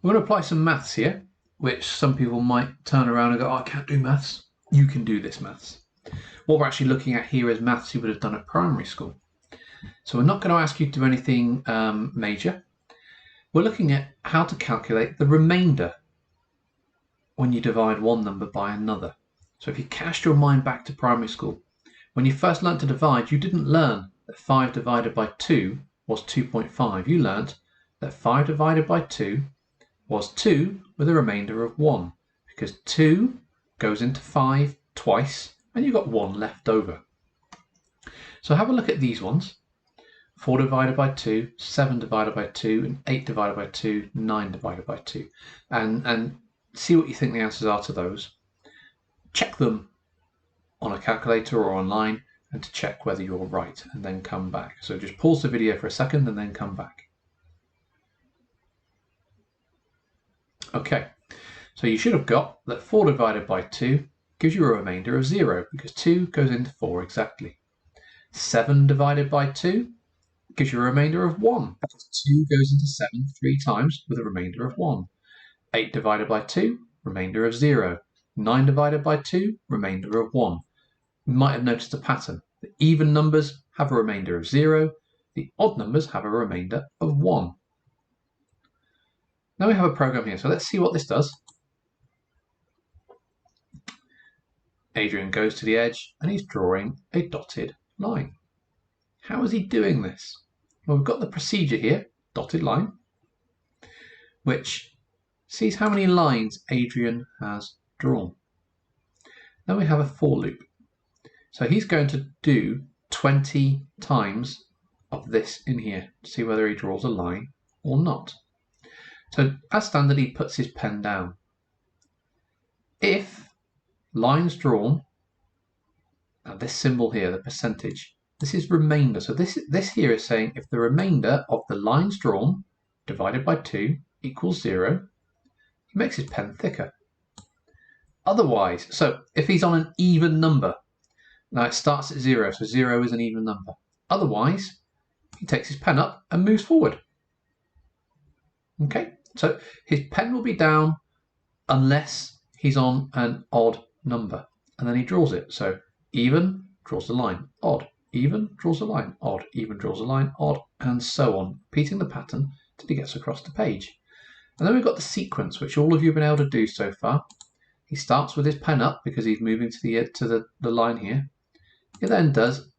We're going to apply some maths here, which some people might turn around and go, oh, I can't do maths. You can do this maths. What we're actually looking at here is maths you would have done at primary school. So we're not going to ask you to do anything major. We're looking at how to calculate the remainder when you divide one number by another. So if you cast your mind back to primary school, when you first learnt to divide, you didn't learn that 5 divided by 2 was 2.5. You learnt that 5 divided by 2 was 2 with a remainder of 1, because 2 goes into 5 twice and you've got 1 left over. So have a look at these ones. 4 divided by 2, 7 divided by 2, and 8 divided by 2, 9 divided by 2. And see what you think the answers are to those. Check them on a calculator or online and to check whether you're right, and then come back. So just pause the video for a second and then come back. Okay, so you should have got that 4 divided by 2 gives you a remainder of 0, because 2 goes into 4 exactly. 7 divided by 2 gives you a remainder of 1, because 2 goes into 7 3 times with a remainder of 1. 8 divided by 2, remainder of 0. 9 divided by 2, remainder of 1. You might have noticed a pattern. The even numbers have a remainder of 0. The odd numbers have a remainder of 1. Now we have a program here, so let's see what this does. Adrian goes to the edge and he's drawing a dotted line. How is he doing this? Well, we've got the procedure here, dotted line, which sees how many lines Adrian has drawn. Then we have a for loop. So he's going to do 20 times of this in here to see whether he draws a line or not. So as standard, he puts his pen down. If lines drawn, now this symbol here, the percentage, this is remainder. So this here is saying if the remainder of the lines drawn divided by 2 equals 0, he makes his pen thicker. Otherwise, so if he's on an even number, now it starts at 0, so 0 is an even number. Otherwise, he takes his pen up and moves forward. Okay, so his pen will be down unless he's on an odd number, and then he draws it. So even, draws the line, odd, even, draws a line, odd, even, draws a line, odd, and so on, repeating the pattern till he gets across the page. And then we've got the sequence, which all of you have been able to do so far. He starts with his pen up because he's moving to the line here. He then goes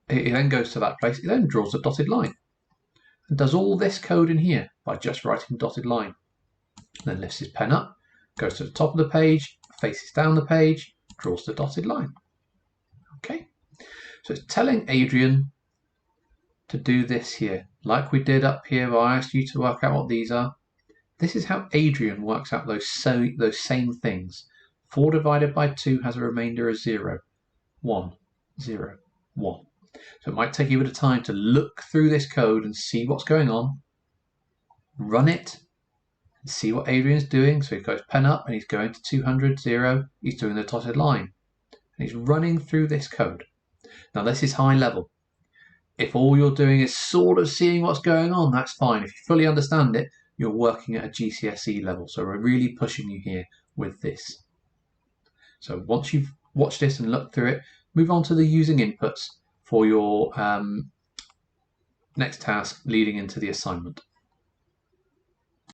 to that place. He then draws a dotted line and does all this code in here by just writing dotted line. Then lifts his pen up, goes to the top of the page, faces down the page, draws the dotted line. Okay, so it's telling Adrian to do this here, like we did up here where I asked you to work out what these are. This is how Adrian works out those same things. 4 divided by 2 has a remainder of 0. 1, 0, 1. So it might take you a bit of time to look through this code and see what's going on. Run it and see what Adrian's doing. So he goes pen up and he's going to 200, 0. He's doing the dotted line. And he's running through this code. Now this is high level. If all you're doing is sort of seeing what's going on, that's fine. If you fully understand it, you're working at a GCSE level. So we're really pushing you here with this. So once you've watched this and looked through it, move on to the using inputs for your next task leading into the assignment.